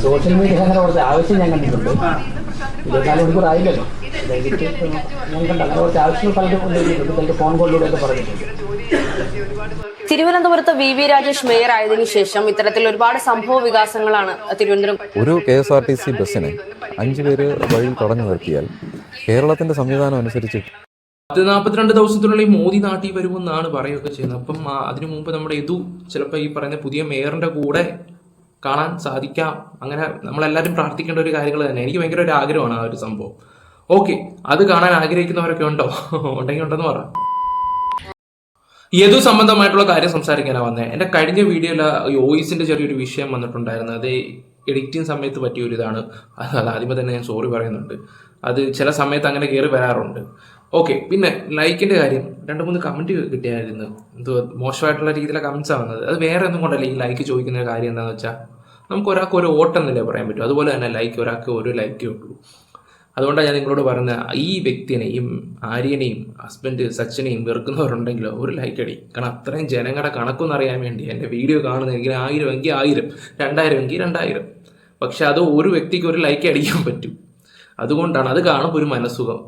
Social media അങ്ങനെ കുറച്ച് ആവശ്യം ഞാൻ കണ്ടിട്ടുണ്ട്. 24 മണിക്കൂർ ആയില്ലല്ലോ, ഞാൻ കണ്ട അങ്ങനെ കുറച്ച് ആവശ്യങ്ങൾ പലരും ഫോൺ കോളിലൂടെയൊക്കെ പറഞ്ഞിട്ടുണ്ട്. തിരുവനന്തപുരത്ത് വി രാജേഷ് മേയർ ആയതിനു ശേഷം ഇത്തരത്തിൽ ഒരുപാട് സംഭവ വികാസങ്ങളാണ് തിരുവനന്തപുരം. ഒരു KSRTC ബസ്സിനെ 5 പേര് വഴി തടഞ്ഞു നിർത്തിയാൽ കേരളത്തിന്റെ സംവിധാനം അനുസരിച്ച് 42 ദിവസത്തിനുള്ളിൽ മോദി നാട്ടിൽ വരുമെന്നാണ് പറയുകയൊക്കെ ചെയ്യുന്നത്. അപ്പം അതിനു മുമ്പ് നമ്മുടെ ചിലപ്പോൾ ഈ പറയുന്ന പുതിയ മേയറിന്റെ കൂടെ കാണാൻ സാധിക്കാം. അങ്ങനെ നമ്മളെല്ലാവരും പ്രാർത്ഥിക്കേണ്ട ഒരു കാര്യങ്ങൾ തന്നെ. എനിക്ക് ഭയങ്കര ഒരു ആഗ്രഹമാണ് ആ ഒരു സംഭവം. ഓക്കെ, അത് കാണാൻ ആഗ്രഹിക്കുന്നവരൊക്കെ ഉണ്ടോ? ഉണ്ടെങ്കിൽ ഉണ്ടെന്ന് പറ. സംബന്ധമായിട്ടുള്ള കാര്യം സംസാരിക്കാനാണ് വന്നത്. എൻ്റെ കഴിഞ്ഞ വീഡിയോയിൽ വോയിസിന്റെ ചെറിയൊരു വിഷയം വന്നിട്ടുണ്ടായിരുന്നു. അത് എഡിറ്റിംഗ് സമയത്ത് പറ്റിയ ഒരു ഇതാണ്. അത് ആദ്യമേ തന്നെ ഞാൻ സോറി പറയുന്നുണ്ട്. അത് ചില സമയത്ത് അങ്ങനെ കയറി വരാറുണ്ട്. ഓക്കെ, പിന്നെ ലൈക്കിന്റെ കാര്യം 2-3 കമന്റ് കിട്ടിയായിരുന്നു. മോശമായിട്ടുള്ള രീതിയിലെ കമന്റ്സ് ആവുന്നത്. അത് വേറെ ഒന്നും കൊണ്ടല്ല. ഈ ലൈക്ക് ചോദിക്കുന്ന കാര്യം എന്താണെന്ന് വെച്ചാൽ, നമുക്ക് ഒരാൾക്ക് ഒരു ഓട്ടെന്നല്ലേ പറയാൻ പറ്റും. അതുപോലെ തന്നെ ലൈക്ക് ഒരാൾക്ക് ഒരു ലൈക്കേ ഉള്ളൂ. അതുകൊണ്ടാണ് ഞാൻ നിങ്ങളോട് പറയുന്നത്, ഈ വ്യക്തിനെയും ആര്യനെയും ഹസ്ബൻഡ് സച്ചിനെയും വെറുക്കുന്നവരുണ്ടെങ്കിലോ ഒരു ലൈക്ക് അടി. കാരണം അത്രയും ജനങ്ങളുടെ കണക്കൊന്നും അറിയാൻ വേണ്ടി എൻ്റെ വീഡിയോ കാണുന്നെങ്കിൽ 1000 എങ്കിൽ 1000, 2000 എങ്കിൽ 2000. പക്ഷെ അത് ഒരു വ്യക്തിക്ക് ഒരു ലൈക്ക് അടിക്കാൻ പറ്റും. അതുകൊണ്ടാണ് അത് കാണുമ്പോൾ ഒരു മനസ്സുഖം.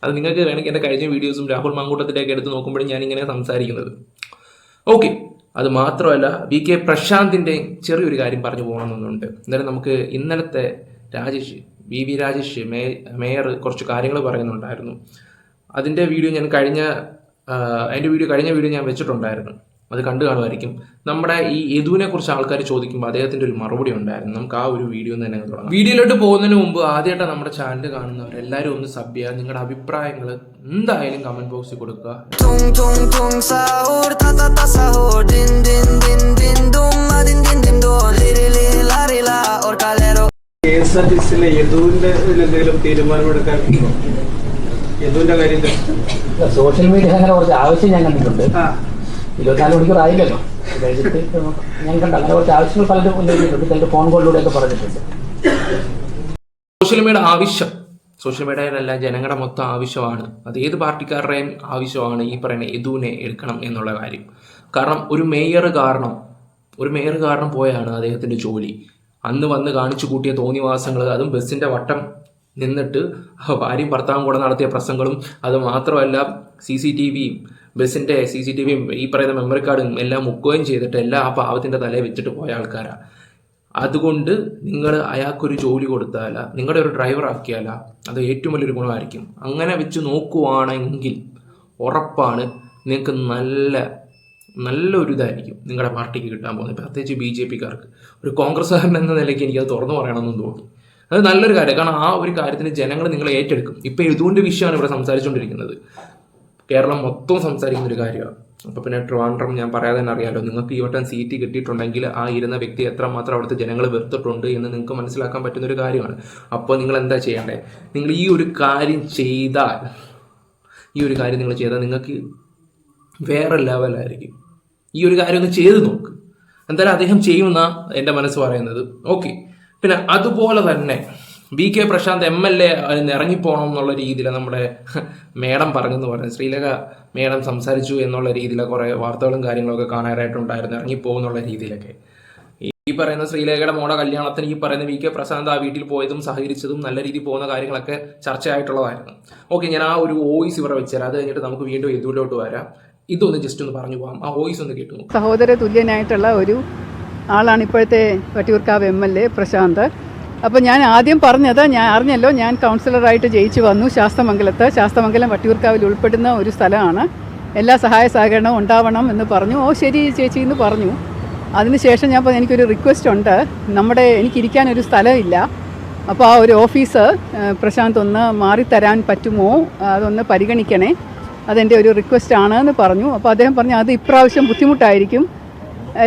അത് നിങ്ങൾക്ക് വേണമെങ്കിൽ എൻ്റെ കഴിഞ്ഞ വീഡിയോസും രാഹുൽ മാങ്കൂട്ടത്തിൻ്റെയൊക്കെ എടുത്ത് നോക്കുമ്പോഴും ഞാൻ ഇങ്ങനെ സംസാരിക്കുന്നത്. ഓക്കെ, അത് മാത്രമല്ല VK പ്രശാന്തിൻ്റെ ചെറിയൊരു കാര്യം പറഞ്ഞു പോകണമെന്നുണ്ട്. എന്തായാലും നമുക്ക് ഇന്നലത്തെ വി രാജേഷ് മേയർ കുറച്ച് കാര്യങ്ങൾ പറയുന്നുണ്ടായിരുന്നു. അതിൻ്റെ വീഡിയോ ഞാൻ കഴിഞ്ഞ വീഡിയോ ഞാൻ വെച്ചിട്ടുണ്ടായിരുന്നു. അത് കണ്ടു കാണുമായിരിക്കും. നമ്മുടെ ഈ യദുവിനെ കുറിച്ച് ആൾക്കാർ ചോദിക്കുമ്പോൾ അദ്ദേഹത്തിൻ്റെ ഒരു മറുപടി ഉണ്ടായിരുന്നു. നമുക്ക് ആ ഒരു വീഡിയോ തന്നെ തുടങ്ങാം. വീഡിയോയിലോട്ട് പോകുന്നതിന് മുമ്പ് ആദ്യമായിട്ട് നമ്മുടെ ചാനൽ കാണുന്നവരെല്ലാവരും ഒന്ന് സബ് ചെയ്യുക. നിങ്ങളുടെ അഭിപ്രായങ്ങൾ എന്തായാലും കമന്റ് ബോക്സിൽ കൊടുക്കുക. KSRTCയിലെ യദുവിന്റെ എന്തെങ്കിലും തീരുമാനമെടുക്കാൻ യദുവിന്റെ കാര്യം സോഷ്യൽ മീഡിയ അങ്ങനെ കുറച്ച് ആവശ്യം ഞാൻ കണ്ടിട്ടുണ്ട്. 24 മണിക്കൂർ ആയില്ലല്ലോ, ഞാൻ കണ്ട അങ്ങനെ കുറച്ച് ആവശ്യങ്ങൾ പലരും ഫോൺ കോളിലൂടെയൊക്കെ പറഞ്ഞിട്ടുണ്ട്. സോഷ്യൽ മീഡിയയിലല്ല, ജനങ്ങളുടെ മൊത്തം ആവശ്യമാണ്. അത് ഏത് പാർട്ടിക്കാരുടെയും ആവശ്യമാണ് ഈ പറയുന്ന യദുവിനെ എടുക്കണം എന്നുള്ള കാര്യം. കാരണം ഒരു മേയർ കാരണം പോയാണ് അദ്ദേഹത്തിന്റെ ജോലി. അന്ന് വന്ന് കാണിച്ചു കൂട്ടിയ തോന്നിവാസങ്ങൾ, അതും ബസ്സിന്റെ വട്ടം നിന്നിട്ട് ഭാര്യയും ഭർത്താവും കൂടെ നടത്തിയ പ്രസംഗങ്ങളും, അത് മാത്രമല്ല CCTVയും ബസ്സിന്റെ CCTVയും ഈ പറയുന്ന മെമ്മറി കാർഡും എല്ലാം മുക്കുകയും ചെയ്തിട്ട് എല്ലാം ആ പാവത്തിന്റെ തലയിൽ വെച്ചിട്ട് പോയ ആൾക്കാരാണ്. അതുകൊണ്ട് നിങ്ങൾ അയാൾക്കൊരു ജോലി കൊടുത്താല, നിങ്ങളുടെ ഒരു ഡ്രൈവർ ആക്കിയാല, അത് ഏറ്റവും വലിയൊരു ഗുണമായിരിക്കും. അങ്ങനെ വെച്ച് നോക്കുവാണെങ്കിൽ ഉറപ്പാണ് നിങ്ങൾക്ക് നല്ലൊരു ഇതായിരിക്കും നിങ്ങളുടെ പാർട്ടിക്ക് കിട്ടാൻ പോകുന്നത്. പ്രത്യേകിച്ച് BJPക്കാർക്ക്. ഒരു കോൺഗ്രസ്സുകാരൻ എന്ന നിലയ്ക്ക് എനിക്കത് തുറന്നു പറയണമെന്ന് തോന്നി. അത് നല്ലൊരു കാര്യം. കാരണം ആ ഒരു കാര്യത്തിന് ജനങ്ങൾ നിങ്ങളെ ഏറ്റെടുക്കും. ഇപ്പം ഇതുകൊണ്ട് വിഷയമാണ് ഇവിടെ സംസാരിച്ചുകൊണ്ടിരിക്കുന്നത്. കേരളം മൊത്തം സംസാരിക്കുന്ന ഒരു കാര്യമാണ്. അപ്പോൾ പിന്നെ ട്രിവാൻഡ്രം ഞാൻ പറയാതെ തന്നെ അറിയാമല്ലോ. നിങ്ങൾക്ക് ഈ വട്ടം സീറ്റ് കിട്ടിയിട്ടുണ്ടെങ്കിൽ ആ ഇരുന്ന വ്യക്തി എത്രമാത്രം അവിടുത്തെ ജനങ്ങൾ വെറുത്തിട്ടുണ്ട് എന്ന് നിങ്ങൾക്ക് മനസ്സിലാക്കാൻ പറ്റുന്ന ഒരു കാര്യമാണ്. അപ്പോൾ നിങ്ങൾ എന്താ ചെയ്യേണ്ടത്? നിങ്ങൾ ഈ ഒരു കാര്യം ചെയ്താൽ നിങ്ങൾക്ക് വേറെ ലെവലായിരിക്കും. ഈ ഒരു കാര്യം ഒന്ന് ചെയ്ത് നോക്ക്. എന്തായാലും അദ്ദേഹം ചെയ്യുമെന്നാണ് എൻ്റെ മനസ്സ് പറയുന്നത്. ഓക്കെ, പിന്നെ അതുപോലെ തന്നെ VK പ്രശാന്ത് MLA ഇറങ്ങിപ്പോകണം എന്നുള്ള രീതിയിൽ നമ്മുടെ മേഡം പറഞ്ഞെന്ന് പറഞ്ഞു. ശ്രീലേഖ മേഡം സംസാരിച്ചു എന്നുള്ള രീതിയിൽ കുറേ വാർത്തകളും കാര്യങ്ങളൊക്കെ കാണാനായിട്ടുണ്ടായിരുന്നു. ഇറങ്ങിപ്പോകുന്നുള്ള രീതിയിലൊക്കെ ഈ പറയുന്ന ശ്രീലേഖയുടെ മോടെ കല്യാണത്തിന് ഈ പറയുന്ന VK പ്രശാന്ത് ആ വീട്ടിൽ പോയതും സഹകരിച്ചതും നല്ല രീതിയിൽ പോകുന്ന കാര്യങ്ങളൊക്കെ ചർച്ചയായിട്ടുള്ളതായിരുന്നു. ഓക്കെ, ഞാൻ ആ ഒരു വോയിസ് ഇവിടെ വെച്ചുതരാം. അത് കഴിഞ്ഞിട്ട് നമുക്ക് വീണ്ടും ഇതിലോട്ട് വരാം. ഇതൊന്ന് ജസ്റ്റ് ഒന്ന് പറഞ്ഞു പോകാം. ആ വോയിസ് ഒന്ന് കേട്ടു. സഹോദര തുല്യനായിട്ടുള്ള ഒരു ആളാണ് ഇപ്പോഴത്തെ വട്ടിയൂർക്കാവ് MLA പ്രശാന്ത്. അപ്പോൾ ഞാൻ ആദ്യം പറഞ്ഞത്, ഞാൻ അറിഞ്ഞല്ലോ, ഞാൻ കൗൺസിലറായിട്ട് ജയിച്ചു വന്നു ശാസ്തമംഗലം വട്ടിയൂർക്കാവിൽ ഉൾപ്പെടുന്ന ഒരു സ്ഥലമാണ്. എല്ലാ സഹായ സഹകരണവും ഉണ്ടാവണം എന്ന് പറഞ്ഞു. ഓ ശരി ചേച്ചി എന്ന് പറഞ്ഞു. അതിനുശേഷം ഞാൻ എനിക്കൊരു റിക്വസ്റ്റ് ഉണ്ട്. എനിക്കിരിക്കാനൊരു സ്ഥലമില്ല. അപ്പോൾ ആ ഒരു ഓഫീസ് പ്രശാന്ത് ഒന്ന് മാറിത്തരാൻ പറ്റുമോ, അതൊന്ന് പരിഗണിക്കണേ, അതെൻ്റെ ഒരു റിക്വസ്റ്റ് ആണ് എന്ന് പറഞ്ഞു. അപ്പോൾ അദ്ദേഹം പറഞ്ഞു അത് ഇപ്രാവശ്യം ബുദ്ധിമുട്ടായിരിക്കും,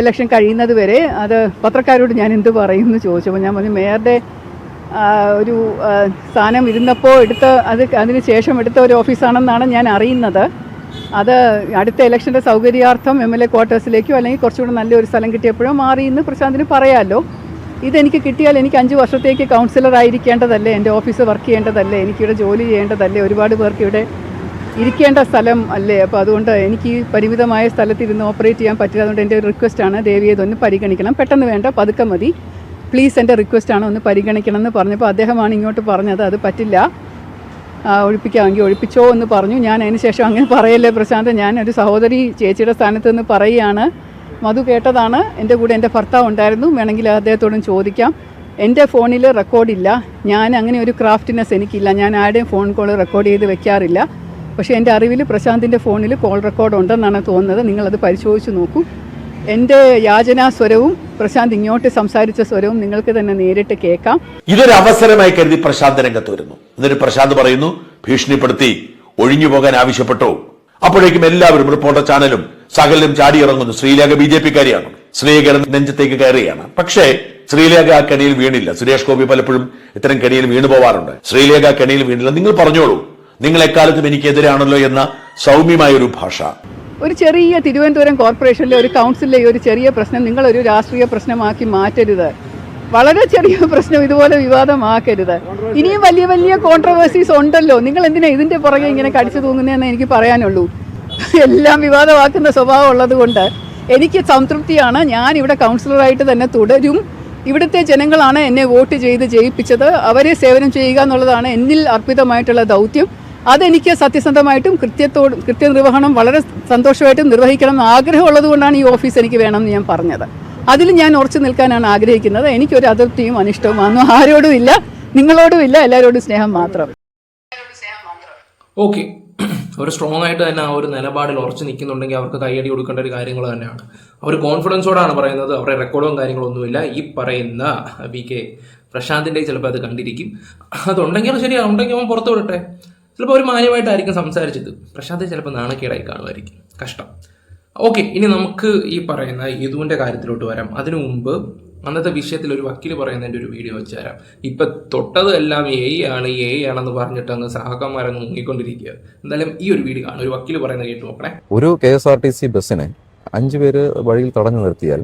ഇലക്ഷൻ കഴിയുന്നത് വരെ. അത് പത്രക്കാരോട് ഞാൻ എന്ത് പറയും എന്ന് ചോദിച്ചപ്പോൾ ഞാൻ പറഞ്ഞു മേയറുടെ ഒരു സ്ഥാനം ഇരുന്നപ്പോൾ അതിന് ശേഷം എടുത്ത ഒരു ഓഫീസാണെന്നാണ് ഞാൻ അറിയുന്നത്. അത് അടുത്ത ഇലക്ഷൻ്റെ സൗകര്യാർത്ഥം MLA ക്വാർട്ടേഴ്സിലേക്കോ അല്ലെങ്കിൽ കുറച്ചുകൂടെ നല്ലൊരു സ്ഥലം കിട്ടിയപ്പോഴോ മാറി എന്ന് പ്രശാന്തിന് പറയാമല്ലോ. ഇതെനിക്ക് കിട്ടിയാൽ എനിക്ക് 5 വർഷത്തേക്ക് കൗൺസിലർ ആയിരിക്കേണ്ടതല്ലേ, എൻ്റെ ഓഫീസ് വർക്ക് ചെയ്യേണ്ടതല്ലേ, എനിക്കിവിടെ ജോലി ചെയ്യേണ്ടതല്ലേ, ഒരുപാട് പേർക്ക് ഇവിടെ ഇരിക്കേണ്ട സ്ഥലം അല്ലേ. അപ്പോൾ അതുകൊണ്ട് എനിക്ക് ഈ പരിമിതമായ സ്ഥലത്തിരുന്ന് ഓപ്പറേറ്റ് ചെയ്യാൻ പറ്റില്ല. അതുകൊണ്ട് എൻ്റെ റിക്വസ്റ്റാണ്, ദയവ് ഇതൊന്ന് പരിഗണിക്കണം. പെട്ടെന്ന് വേണ്ട, പതുക്കെ മതി, പ്ലീസ്, എൻ്റെ റിക്വസ്റ്റാണ്, ഒന്ന് പരിഗണിക്കണം എന്ന് പറഞ്ഞപ്പോൾ അദ്ദേഹമാണ് ഇങ്ങോട്ട് പറഞ്ഞത് അത് പറ്റില്ല, ഒഴിപ്പിക്കാമെങ്കിൽ ഒഴിപ്പിച്ചോ എന്ന് പറഞ്ഞു. ഞാൻ അതിന് ശേഷം അങ്ങനെ പറയല്ലേ പ്രശാന്ത്, ഞാൻ ഒരു സഹോദരി ചേച്ചിയുടെ സ്ഥാനത്ത് നിന്ന് പറയുകയാണ്. മധു കേട്ടതാണ്, എൻ്റെ കൂടെ എൻ്റെ ഭർത്താവ് ഉണ്ടായിരുന്നു, വേണമെങ്കിൽ അദ്ദേഹത്തോടും ചോദിക്കാം. എൻ്റെ ഫോണിൽ റെക്കോർഡില്ല, ഞാൻ അങ്ങനെ ഒരു ക്രാഫ്റ്റിനെസ് എനിക്കില്ല, ഞാൻ ആരുടെയും ഫോൺ കോൾ റെക്കോർഡ് ചെയ്ത് വെക്കാറില്ല. പക്ഷേ എൻ്റെ അറിവിൽ പ്രശാന്തിൻ്റെ ഫോണിൽ കോൾ റെക്കോർഡ് ഉണ്ടെന്നാണ് തോന്നുന്നത്. നിങ്ങളത് പരിശോധിച്ച് നോക്കൂ. എൻ്റെ യാചനാ സ്വരവും പ്രശാന്ത് ഇങ്ങോട്ട് സംസാരിച്ച സ്വരവും നിങ്ങൾക്ക് തന്നെ നേരിട്ട് കേൾക്കാം. ഇതൊരു അവസരമായി കരുതി പ്രശാന്ത് രംഗത്ത് വരുന്നു. എന്നിട്ട് പ്രശാന്ത് പറയുന്നു, ഭീഷണിപ്പെടുത്തി ഒഴിഞ്ഞു പോകാൻ ആവശ്യപ്പെട്ടോ. അപ്പോഴേക്കും എല്ലാവരും റിപ്പോർട്ടർ ചാനലും സകലും ചാടിയിറങ്ങുന്നു. ശ്രീലേഖ BJP-കാരിയാണ്, ശ്രീലേഖയുടെ നെഞ്ചത്തേക്ക് കയറുകയാണ്. പക്ഷേ ശ്രീലേഖ ആ കെണിയിൽ വീണില്ല. സുരേഷ് ഗോപി പലപ്പോഴും ഇത്തരം കെണിയിൽ വീണു പോവാറുണ്ട്. ശ്രീലേഖ ആ കെണിയിൽ വീണില്ല. നിങ്ങൾ പറഞ്ഞോളൂ, നിങ്ങൾ എക്കാലത്തും എനിക്കെതിരാണല്ലോ എന്ന സൗമ്യമായ ഒരു ഭാഷ. ഒരു ചെറിയ തിരുവനന്തപുരം കോർപ്പറേഷനിലെ ഒരു കൗൺസിലിലെ ഒരു ചെറിയ പ്രശ്നം നിങ്ങളൊരു രാഷ്ട്രീയ പ്രശ്നമാക്കി മാറ്റരുത്. വളരെ ചെറിയ പ്രശ്നം ഇതുപോലെ വിവാദമാക്കരുത്. ഇനിയും വലിയ വലിയ കോൺട്രവേഴ്സീസ് ഉണ്ടല്ലോ. നിങ്ങൾ എന്തിനാ ഇതിൻ്റെ പുറകെ ഇങ്ങനെ കടിച്ചു തൂങ്ങുന്നതെന്ന് എനിക്ക് പറയാനുള്ളൂ. എല്ലാം വിവാദമാക്കുന്ന സ്വഭാവം ഉള്ളത് കൊണ്ട് എനിക്ക് സംതൃപ്തിയാണ്. ഞാൻ ഇവിടെ കൗൺസിലറായിട്ട് തന്നെ തുടരും. ഇവിടുത്തെ ജനങ്ങളാണ് എന്നെ വോട്ട് ചെയ്ത് ജയിപ്പിച്ചത്. അവരെ സേവനം ചെയ്യുക എന്നുള്ളതാണ് എന്നിൽ അർപ്പിതമായിട്ടുള്ള ദൗത്യം. അതെനിക്ക് സത്യസന്ധമായിട്ടും കൃത്യനിർവഹണം വളരെ സന്തോഷമായിട്ടും നിർവഹിക്കണം എന്ന് ആഗ്രഹമുള്ളത് കൊണ്ടാണ് ഈ ഓഫീസ് എനിക്ക് വേണമെന്ന് ഞാൻ പറഞ്ഞത്. അതിൽ ഞാൻ ഉറച്ചു നിൽക്കാനാണ് ആഗ്രഹിക്കുന്നത്. എനിക്കൊരു അതൃപ്തിയും അനിഷ്ടവും ഒന്നും ആരോടും ഇല്ല, നിങ്ങളോടും ഇല്ല, എല്ലാവരോടും സ്നേഹം മാത്രം. ഓക്കെ, അവർ സ്ട്രോങ് ആയിട്ട് തന്നെ ആ ഒരു നിലപാടിൽ ഉറച്ചു നിൽക്കുന്നുണ്ടെങ്കിൽ അവർക്ക് കൈയടി കൊടുക്കേണ്ട ഒരു കാര്യങ്ങൾ തന്നെയാണ്. അവർ കോൺഫിഡൻസോടാണ് പറയുന്നത്. അവരുടെ റെക്കോർഡും കാര്യങ്ങളൊന്നുമില്ല. ഈ പറയുന്ന VK പ്രശാന്തിൻ്റെ ചിലപ്പോൾ അത് കണ്ടിരിക്കും. അതുണ്ടെങ്കിൽ ശരിയാണ്, ഉണ്ടെങ്കിൽ അവൻ പുറത്തു വിടട്ടെ. ചിലപ്പോൾ ഒരു മാന്യമായിട്ടായിരിക്കും സംസാരിച്ചത്. പ്രശാന്ത് ചിലപ്പോൾ നാണക്കേടായി കാണുമായിരിക്കും. കഷ്ടം. ഓക്കെ, ഇനി നമുക്ക് ഈ പറയുന്ന യദുവിൻ്റെ കാര്യത്തിലോട്ട് വരാം. അതിനു മുമ്പ് അന്നത്തെ വിഷയത്തിൽ ഒരു വക്കീൽ പറയുന്നതിൻ്റെ ഒരു വീഡിയോ വെച്ച് തരാം. ഇപ്പം തൊട്ടത് എല്ലാം AI ആണെന്ന് പറഞ്ഞിട്ട് അങ്ങ് സഹകന്മാരങ്ങ് മുങ്ങിക്കൊണ്ടിരിക്കുക. എന്തായാലും ഈ ഒരു വീഡിയോ കാണും. ഒരു വക്കീൽ പറയുന്നത് കേട്ട് നോക്കണേ. ഒരു KSRTC ബസ്സിനെ 5 പേര് വഴിയിൽ തടഞ്ഞു നിർത്തിയാൽ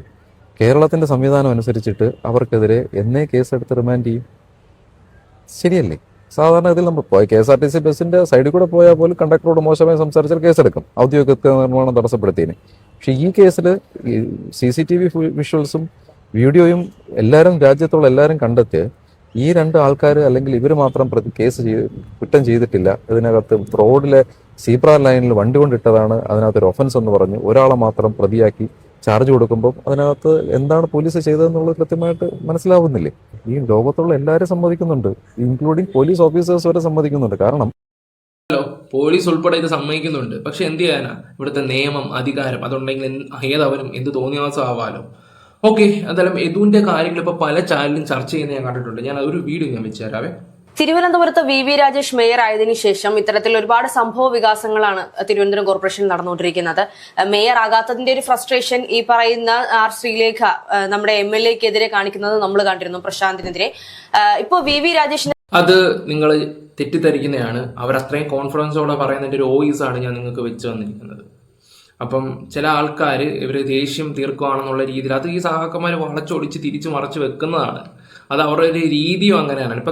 കേരളത്തിന്റെ സംവിധാനം അനുസരിച്ചിട്ട് അവർക്കെതിരെ എന്നേ കേസെടുത്ത് റിമാൻഡ് ചെയ്യും. ശരിയല്ലേ? സാധാരണ ഇതിൽ നമ്മൾ KSRTC ബസ്സിന്റെ സൈഡിൽ കൂടെ പോയാൽ പോലും കണ്ടക്ടറോട് മോശമായി സംസാരിച്ചാൽ കേസെടുക്കും, ഔദ്യോഗിക നിർമ്മാണം തടസ്സപ്പെടുത്തിയതിന്. പക്ഷേ ഈ കേസിൽ CCTV വിഷ്വൽസും വീഡിയോയും എല്ലാവരും രാജ്യത്തുള്ള എല്ലാവരും കണ്ടെത്തി ഈ 2 ആൾക്കാർ അല്ലെങ്കിൽ ഇവർ മാത്രം കുറ്റം ചെയ്തിട്ടില്ല. ഇതിനകത്ത് റോഡിലെ സീബ്ര ലൈനിൽ വണ്ടി കൊണ്ടിട്ടതാണ് അതിനകത്തൊരു ഒഫൻസ് എന്ന് പറഞ്ഞു ഒരാളെ മാത്രം പ്രതിയാക്കി ചാർജ് കൊടുക്കുമ്പോൾ അതിനകത്ത് എന്താണ് പോലീസ് ചെയ്തതെന്നുള്ളത് കൃത്യമായിട്ട് മനസ്സിലാവുന്നില്ലേ? ഈ ലോകത്തുള്ള എല്ലാവരും സമ്മതിക്കുന്നുണ്ട്, ഇൻക്ലൂഡിങ് പോലീസ് ഓഫീസേഴ്സ് വരെ സമ്മതിക്കുന്നുണ്ട്. കാരണം പോലീസ് ഉൾപ്പെടെ ഇത് സമ്മതിക്കുന്നുണ്ട്. പക്ഷെ എന്ത് ചെയ്യാനാ, ഇവിടുത്തെ നിയമം, അധികാരം അതുണ്ടെങ്കിൽ ഏതവനും എന്ത് തോന്നിയാസം ആവാലോ. ഓക്കെ, എന്തായാലും യദുവിന്റെ കാര്യങ്ങൾ ഇപ്പൊ പല ചാനലിലും ചർച്ച ചെയ്യുന്ന ഞാൻ കണ്ടിട്ടുണ്ട്. ഞാൻ അതൊരു വീഡിയോ ഞാൻ വെച്ച് തരാവേ. തിരുവനന്തപുരത്ത് VV രാജേഷ് മേയർ ആയതിനു ശേഷം ഇത്തരത്തിൽ ഒരുപാട് സംഭവ വികാസങ്ങളാണ് തിരുവനന്തപുരം കോർപ്പറേഷനിൽ നടന്നുകൊണ്ടിരിക്കുന്നത്. മേയർ ആകാത്തതിന്റെ ഒരു ഫ്രസ്ട്രേഷൻ ഈ പറയുന്ന ശ്രീലേഖ നമ്മുടെ MLA-ക്കെതിരെ കാണിക്കുന്നത് നമ്മൾ കണ്ടിരുന്നു, പ്രശാന്തിനെതിരെ. ഇപ്പോ VV രാജേഷിന് അത് നിങ്ങൾ തെറ്റിദ്ധരിക്കുന്നതാണ്. അവരത്രയും കോൺഫിഡൻസോടെ പറയുന്നതിന്റെ ഒരു വോയിസ് ആണ് ഞാൻ നിങ്ങൾക്ക് വെച്ച് തന്നിരിക്കുന്നത്. അപ്പം ചില ആൾക്കാർ ഇവർ ദേഷ്യം തീർക്കുകയാണെന്നുള്ള രീതിയിൽ അത് ഈ സഹാക്കന്മാർ വളച്ചൊടിച്ച് തിരിച്ചു മറച്ച് വെക്കുന്നതാണ്. അത് അവരുടെ ഒരു രീതിയും അങ്ങനെയാണ്. ഇപ്പൊ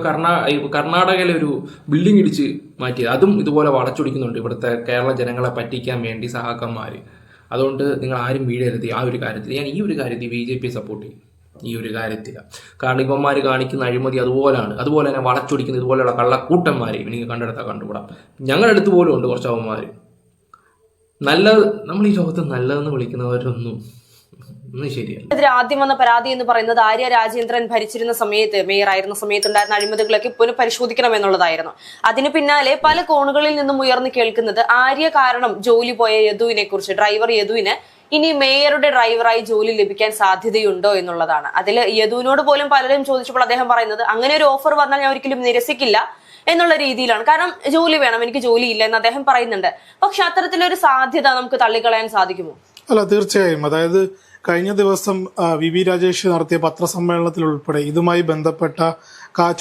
കർണാടകയിലെ ഒരു ബിൽഡിംഗ് ഇടിച്ച് മാറ്റിയത് അതും ഇതുപോലെ വളച്ചൊടിക്കുന്നുണ്ട് ഇവിടുത്തെ കേരള ജനങ്ങളെ പറ്റിക്കാൻ വേണ്ടി സഹാക്കന്മാർ. അതുകൊണ്ട് നിങ്ങൾ ആരും വീഴരുത് ആ ഒരു കാര്യത്തിൽ. ഞാൻ ഈ ഒരു കാര്യത്തിൽ BJP സപ്പോർട്ട് ചെയ്യും, ഈ ഒരു കാര്യത്തിൽ. കാരണം ഇവന്മാർ കാണിക്കുന്ന അഴിമതി അതുപോലെയാണ്. അതുപോലെ തന്നെ വളച്ചൊടിക്കുന്ന ഇതുപോലെയുള്ള കള്ളക്കൂട്ടന്മാരെ നിങ്ങൾ കണ്ടെടുത്താൽ കണ്ടുകൂടാം. ഞങ്ങളുടെ അടുത്ത് പോലും ഉണ്ട് കുറച്ച് അവന്മാർ. നല്ലത്, നമ്മൾ ഈ ലോകത്ത് നല്ലതെന്ന് വിളിക്കുന്നവരൊന്നും ശരിയല്ല. ആദ്യം വന്ന പരാതി എന്ന് പറയുന്നത് ആര്യ രാജേന്ദ്രൻ ഭരിച്ചിരുന്ന സമയത്ത്, മേയർ ആയിരുന്ന സമയത്ത് ഉണ്ടായിരുന്ന അഴിമതികളൊക്കെ പുനഃപരിശോധിക്കണം എന്നുള്ളതായിരുന്നു. അതിന് പിന്നാലെ പല കോണുകളിൽ നിന്നും ഉയർന്നു കേൾക്കുന്നത് ആര്യ കാരണം ജോലി പോയ യദുവിനെ കുറിച്ച്, ഡ്രൈവർ യദുവിന് ഇനി മേയറുടെ ഡ്രൈവറായി ജോലി ലഭിക്കാൻ സാധ്യതയുണ്ടോ എന്നുള്ളതാണ്. അതിൽ യദുവിനോട് പോലും പലരും ചോദിച്ചപ്പോൾ അദ്ദേഹം പറയുന്നത് അങ്ങനെ ഒരു ഓഫർ വന്നാൽ ഞാൻ ഒരിക്കലും നിരസിക്കില്ല എന്നുള്ള രീതിയിലാണ്. കാരണം ജോലി വേണം, എനിക്ക് ജോലിയില്ല എന്ന് അദ്ദേഹം പറയുന്നുണ്ട്. പക്ഷെ അത്തരത്തിലൊരു സാധ്യത നമുക്ക് തള്ളിക്കളയാൻ സാധിക്കുമോ? അല്ല, തീർച്ചയായും. അതായത് കഴിഞ്ഞ ദിവസം VV രാജേഷ് നടത്തിയ പത്രസമ്മേളനത്തിൽ ഉൾപ്പെടെ ഇതുമായി ബന്ധപ്പെട്ട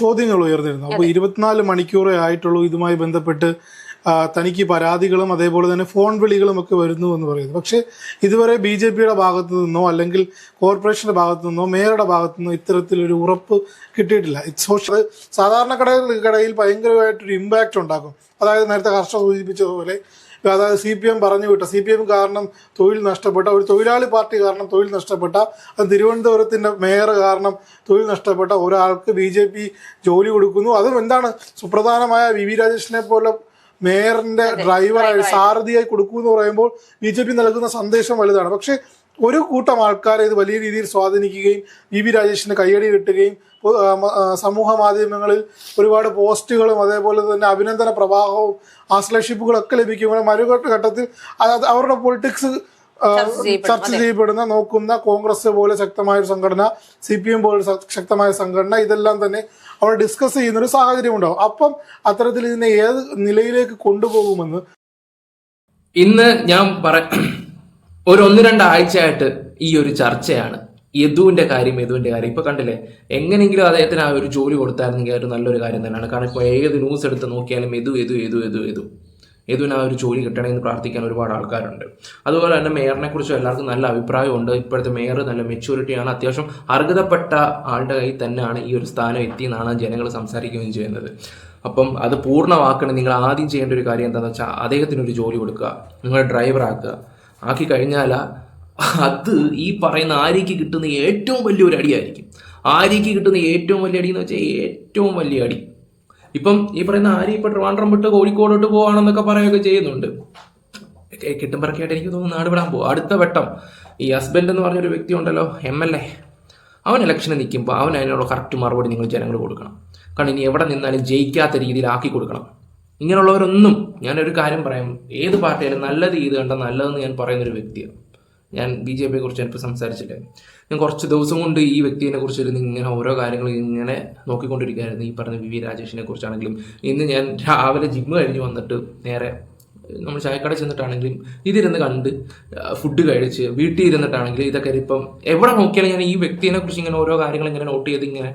ചോദ്യങ്ങൾ ഉയർന്നിരുന്നു. അപ്പോൾ 24 മണിക്കൂറേ ആയിട്ടുള്ളൂ ഇതുമായി ബന്ധപ്പെട്ട് തനിക്ക് പരാതികളും അതേപോലെ തന്നെ ഫോൺ വിളികളും ഒക്കെ വരുന്നു എന്ന് പറയുന്നു. പക്ഷേ ഇതുവരെ BJPയുടെ ഭാഗത്തു നിന്നോ അല്ലെങ്കിൽ കോർപ്പറേഷന്റെ ഭാഗത്തു നിന്നോ മേയറുടെ ഭാഗത്തു നിന്നോ ഇത്തരത്തിലൊരു ഉറപ്പ് കിട്ടിയിട്ടില്ല. സാധാരണക്കാർക്കിടയിൽ ഭയങ്കരമായിട്ടൊരു ഇമ്പാക്റ്റ് ഉണ്ടാക്കും. അതായത് നേരത്തെ ഹർഷ സൂചിപ്പിച്ചതുപോലെ, അതായത് CPM പറഞ്ഞു വിട്ട, CPM കാരണം തൊഴിൽ നഷ്ടപ്പെട്ട, ഒരു തൊഴിലാളി പാർട്ടി കാരണം തൊഴിൽ നഷ്ടപ്പെട്ട, അത് തിരുവനന്തപുരത്തിൻ്റെ മേയർ കാരണം തൊഴിൽ നഷ്ടപ്പെട്ട ഒരാൾക്ക് BJP ജോലി കൊടുക്കുന്നു. അതും എന്താണ്, സുപ്രധാനമായ VV രാജേഷിനെ പോലെ മേയറിന്റെ ഡ്രൈവറായി സാരഥിയായി കൊടുക്കൂ എന്ന് പറയുമ്പോൾ BJP നൽകുന്ന സന്ദേശം വലുതാണ്. പക്ഷേ ഒരു കൂട്ടം ആൾക്കാരെ ഇത് വലിയ രീതിയിൽ സ്വാധീനിക്കുകയും VV രാജേഷിന് കയ്യടി കിട്ടുകയും സമൂഹ മാധ്യമങ്ങളിൽ ഒരുപാട് പോസ്റ്റുകളും അതേപോലെ തന്നെ അഭിനന്ദന പ്രവാഹവും ആശ്ലേഷിപ്പുകളൊക്കെ ലഭിക്കുമ്പോൾ മറുഘട്ടത്തിൽ അവരുടെ പൊളിറ്റിക്സ് ചർച്ച ചെയ്യപ്പെടുന്ന നോക്കുന്ന കോൺഗ്രസ് പോലെ ശക്തമായ ഒരു സംഘടന, CPM പോലെ ശക്തമായ സംഘടന, ഇതെല്ലാം തന്നെ അവർ ഡിസ്കസ് ചെയ്യുന്നൊരു സാഹചര്യം ഉണ്ടാവും. അപ്പം അത്തരത്തിൽ ഇതിനെ ഏത് നിലയിലേക്ക് കൊണ്ടുപോകുമെന്ന് ഇന്ന് ഞാൻ ഒരു 1-2 ആഴ്ചയായിട്ട് ഈ ഒരു ചർച്ചയാണ്. യദുവിന്റെ കാര്യം ഇപ്പൊ കണ്ടില്ലേ, എങ്ങനെയെങ്കിലും അദ്ദേഹത്തിന് ആ ഒരു ജോലി കൊടുത്തായിരുന്നെങ്കിൽ ഒരു നല്ലൊരു കാര്യം തന്നെയാണ്. കാരണം ഇപ്പോൾ ഏത് ന്യൂസ് എടുത്ത് നോക്കിയാലും യദുവിന് ആ ഒരു ജോലി കിട്ടണമെന്ന് പ്രാർത്ഥിക്കാൻ ഒരുപാട് ആൾക്കാരുണ്ട്. അതുപോലെ തന്നെ മേയറിനെ കുറിച്ചും എല്ലാവർക്കും നല്ല അഭിപ്രായമുണ്ട്. ഇപ്പോഴത്തെ മേയർ നല്ല മെച്യൂരിറ്റിയാണ്, അത്യാവശ്യം അർഹതപ്പെട്ട ആളുടെ കയ്യിൽ തന്നെയാണ് ഈ ഒരു സ്ഥാനം എത്തിയെന്നാണ് ജനങ്ങൾ സംസാരിക്കുകയും ചെയ്യുന്നത്. അപ്പം അത് പൂർണ്ണമാക്കണം. നിങ്ങൾ ആദ്യം ചെയ്യേണ്ട ഒരു കാര്യം എന്താണെന്ന് വെച്ചാൽ അദ്ദേഹത്തിനൊരു ജോലി കൊടുക്കുക, നിങ്ങൾ ഡ്രൈവറാക്കുക. ആക്കി കഴിഞ്ഞാൽ അത് ഈ പറയുന്ന ആര്യയ്ക്ക് കിട്ടുന്ന ഏറ്റവും വലിയൊരു അടിയായിരിക്കും. ആര്യയ്ക്ക് കിട്ടുന്ന ഏറ്റവും വലിയ അടി എന്ന് വെച്ചാൽ ഏറ്റവും വലിയ അടി. ഇപ്പം ഈ പറയുന്ന ആര്യ ഇപ്പം ട്രിവാൻഡ്രം വിട്ട് കോഴിക്കോടോട്ട് പോവാണെന്നൊക്കെ പറയുകയൊക്കെ ചെയ്യുന്നുണ്ട്. കിട്ടുമ്പറക്കായിട്ട് എനിക്ക് തോന്നുന്നു നാട് വിടാൻ പോകും. അടുത്ത വട്ടം ഈ ഹസ്ബൻഡ് എന്ന് പറഞ്ഞൊരു വ്യക്തി ഉണ്ടല്ലോ, MLA, അവൻ ഇലക്ഷന് നിൽക്കുമ്പോൾ അവൻ അതിനുള്ള കറക്റ്റ് മറുപടി നിങ്ങൾ ജനങ്ങൾ കൊടുക്കണം. കാരണം ഇനി എവിടെ നിന്നാലും ജയിക്കാത്ത രീതിയിൽ ആക്കി കൊടുക്കണം. ഇങ്ങനെയുള്ളവരൊന്നും, ഞാനൊരു കാര്യം പറയാം, ഏത് പാർട്ടിയായാലും നല്ലത് ചെയ്ത് കണ്ട നല്ലതെന്ന് ഞാൻ പറയുന്നൊരു വ്യക്തിയാണ്. ഞാൻ BJPയെ കുറിച്ച് എനിക്ക് സംസാരിച്ചില്ലേ, ഞാൻ കുറച്ച് ദിവസം കൊണ്ട് ഈ വ്യക്തിയെ കുറിച്ച് ഇങ്ങനെ ഓരോ കാര്യങ്ങൾ ഇങ്ങനെ നോക്കിക്കൊണ്ടിരിക്കുകയായിരുന്നു. ഈ പറഞ്ഞ VV രാജേഷിനെ കുറിച്ചാണെങ്കിലും, ഇന്ന് ഞാൻ രാവിലെ ജിമ്മ് കഴിഞ്ഞ് വന്നിട്ട് നേരെ നമ്മൾ ചായക്കട ചെന്നിട്ടാണെങ്കിലും ഇതിരുന്ന് കണ്ട് ഫുഡ് കഴിച്ച് വീട്ടിൽ ഇരുന്നിട്ടാണെങ്കിലും ഇതൊക്കെ ഇപ്പം എവിടെ നോക്കിയാലും ഞാൻ ഈ വ്യക്തിയെ കുറിച്ച് ഇങ്ങനെ ഓരോ കാര്യങ്ങൾ ഇങ്ങനെ നോട്ട് ചെയ്ത് ഇങ്ങനെ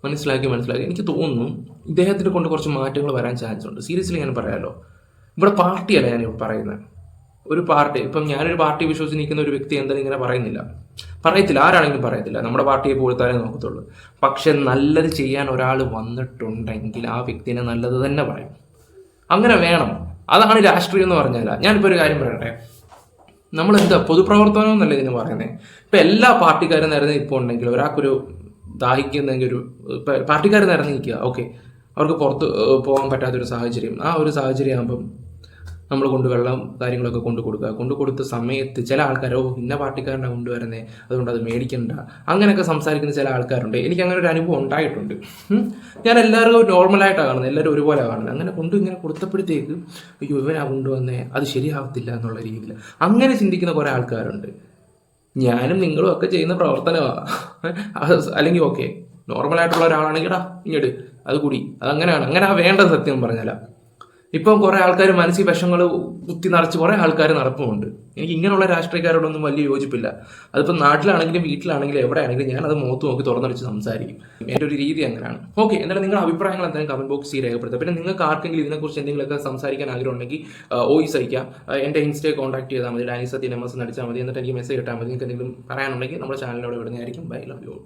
മനസ്സിലാക്കി എനിക്ക് തോന്നുന്നു ഇദ്ദേഹത്തിനെ കൊണ്ട് കുറച്ച് മാറ്റങ്ങൾ വരാൻ ചാൻസ് ഉണ്ട്. സീരിയസ്ലി ഞാൻ പറയാമല്ലോ, ഇവിടെ പാർട്ടിയല്ല ഞാൻ പറയുന്നത്. ഒരു പാർട്ടി, ഇപ്പം ഞാനൊരു പാർട്ടി വിശ്വസിച്ച് നിൽക്കുന്ന ഒരു വ്യക്തി എന്തായാലും ഇങ്ങനെ പറയത്തില്ല, ആരാണെങ്കിലും പറയത്തില്ല, നമ്മുടെ പാർട്ടിയെ പോലത്താലേ നോക്കത്തുള്ളൂ. പക്ഷെ നല്ലത് ചെയ്യാൻ ഒരാൾ വന്നിട്ടുണ്ടെങ്കിൽ ആ വ്യക്തിനെ നല്ലത് തന്നെ പറയും. അങ്ങനെ വേണം. അതാണ് രാഷ്ട്രീയം എന്ന് പറഞ്ഞാൽ. ഞാനിപ്പോൾ ഒരു കാര്യം പറയട്ടെ, നമ്മളെന്താ പൊതുപ്രവർത്തനം എന്നല്ല ഇതിന് പറയുന്നത്. ഇപ്പം എല്ലാ പാർട്ടിക്കാരും നേരെ ഇപ്പോൾ ഉണ്ടെങ്കിൽ ഒരാൾക്കൊരു ദാഹിക്കുന്നെങ്കിൽ ഒരു പാർട്ടിക്കാർ നിറഞ്ഞു നിൽക്കുക, ഓക്കെ, അവർക്ക് പുറത്ത് പോകാൻ പറ്റാത്തൊരു സാഹചര്യം, ആ ഒരു സാഹചര്യം ആകുമ്പം നമ്മൾ വെള്ളം കാര്യങ്ങളൊക്കെ കൊടുത്ത സമയത്ത് ചില ആൾക്കാരോ ഇന്ന പാർട്ടിക്കാരനാണ് കൊണ്ടുവരുന്നത്, അതുകൊണ്ട് അത് മേടിക്കണ്ട, അങ്ങനെയൊക്കെ സംസാരിക്കുന്ന ചില ആൾക്കാരുണ്ട്. എനിക്ക് അങ്ങനെ ഒരു അനുഭവം ഉണ്ടായിട്ടുണ്ട്. ഞാൻ എല്ലാവർക്കും നോർമലായിട്ടാണ് കാണുന്നത്, എല്ലാവരും ഒരുപോലെ കാണുന്നത്. അങ്ങനെ ഇങ്ങനെ കൊടുത്തപ്പോഴത്തേക്ക് അയ്യോ ഇവനാ കൊണ്ടുവന്നേ, അത് ശരിയാവത്തില്ല എന്നുള്ള രീതിയിൽ അങ്ങനെ ചിന്തിക്കുന്ന കുറേ ആൾക്കാരുണ്ട്. ഞാനും നിങ്ങളും ഒക്കെ ചെയ്യുന്ന പ്രവർത്തനമാണ്. അല്ലെങ്കിൽ ഓക്കെ നോർമലായിട്ടുള്ള ഒരാളാണെങ്കിൽ ഇങ്ങോട്ട് അത് കൂടി അതങ്ങനെയാണ്, അങ്ങനെ വേണ്ടത് സത്യം പറഞ്ഞാൽ. ഇപ്പം കുറേ ആൾക്കാർ മനസ്സിൽ വിഷങ്ങൾ കുത്തി നിറച്ച് കുറേ ആൾക്കാർ നടപ്പുമുണ്ട്. എനിക്ക് ഇങ്ങനെയുള്ള രാഷ്ട്രീയക്കാരോടൊന്നും വലിയ യോജിപ്പില്ല. അതിപ്പോൾ നാട്ടിലാണെങ്കിലും വീട്ടിലാണെങ്കിലും എവിടെയാണെങ്കിലും ഞാനത് മുഖത്ത് നോക്കി തുറന്നടിച്ച് സംസാരിക്കും. എൻ്റെ ഒരു രീതി അങ്ങനെയാണ്. ഓക്കെ, എന്നാലും നിങ്ങളുടെ അഭിപ്രായങ്ങൾ എന്തായാലും കമന്റ് ബോക്സിൽ രേഖപ്പെടുത്തുക. പിന്നെ നിങ്ങൾക്ക് ആർക്കെങ്കിലും ഇതിനെക്കുറിച്ച് എന്തെങ്കിലുമൊക്കെ സംസാരിക്കാൻ ആഗ്രഹം ഉണ്ടെങ്കിൽ വോയിസ് അയക്കാം. എൻ്റെ ഇൻസ്റ്റയെ കോൺടാക്ട് ചെയ്താൽ മതി, ഡാനിസത്തി MS നടിച്ചാൽ മതി. എന്നിട്ട് എനിക്ക് മെസ്സേജ് ഇട്ടാൽ മതി. നിങ്ങൾക്ക് എന്തെങ്കിലും പറയാനുണ്ടെങ്കിൽ നമ്മുടെ ചാനലിലൂടെ വിടുന്നതായിരിക്കും. By, love you.